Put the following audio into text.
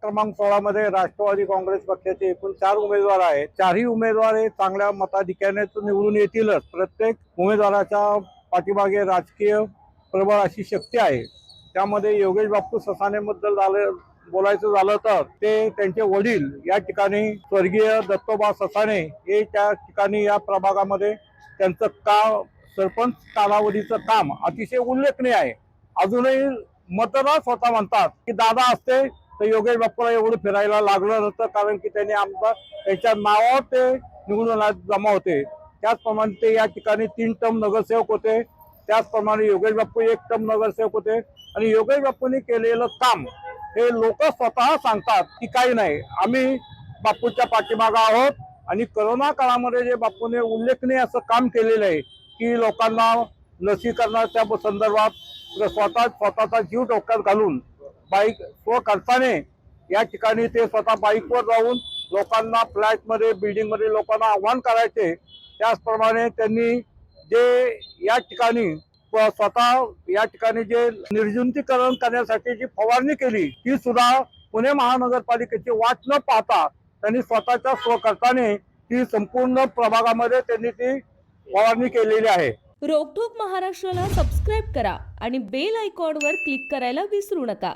क्रमांक 16 मध्ये राष्ट्रवादी काँग्रेस पक्षाचे एकूण 4 उमेदवार आहेत। चारही उमेदवार हे चांगल्या मताधिक्याने निवडून येतीलच। प्रत्येक उमेदवाराच्या पाठीमागे राजकीय प्रबळ अशी शक्ती आहे। त्यामध्ये योगेश बापू ससानेबद्दल बोलायचं झालं तर ते त्यांचे वडील या ठिकाणी स्वर्गीय दत्तोबा ससाने हे त्या ठिकाणी या प्रभागामध्ये त्यांचं सरपंच कालावधीचं काम अतिशय उल्लेखनीय आहे। अजूनही मतदार स्वतः म्हणतात की दादा असते तर योगेश बापूला एवढं फिरायला लागलं नव्हतं, कारण की त्यांनी त्यांच्या नावावर ते निवडून जमा होते। त्याचप्रमाणे ते या ठिकाणी 3 टर्म नगरसेवक होते। त्याचप्रमाणे योगेश बापू 1 टर्म नगरसेवक होते आणि योगेश बापूंनी केलेलं काम हे लोक स्वतः सांगतात की काही नाही, आम्ही बापूच्या पाठीमागे आहोत। आणि कोरोना काळामध्ये जे बापूने उल्लेखनीय असं काम केलेलं आहे की लोकांना लसीकरणाच्या संदर्भात स्वतःचा जीव डोक्यात घालून बाईक खर्चाने या ठिकाणी ते स्वतः बाईकवर जाऊन लोकांना फ्लॅटमध्ये बिल्डिंगमध्ये लोकांना आव्हान करायचे। त्याचप्रमाणे त्यांनी जे या ठिकाणी स्वतः या ठिकाणी जे निर्जंतुकीकरण करण्यासाठी जी फवारणी केली ती सुद्धा पुणे महानगरपालिकेची वाट न पाहता त्यांनी स्वतःच्या स्वखर्चाने ती संपूर्ण प्रभागामध्ये त्यांनी ती फवारणी केलेली आहे। रोकठोक महाराष्ट्राला सबस्क्राईब करा आणि बेल आयकॉनवर क्लिक करायला विसरू नका।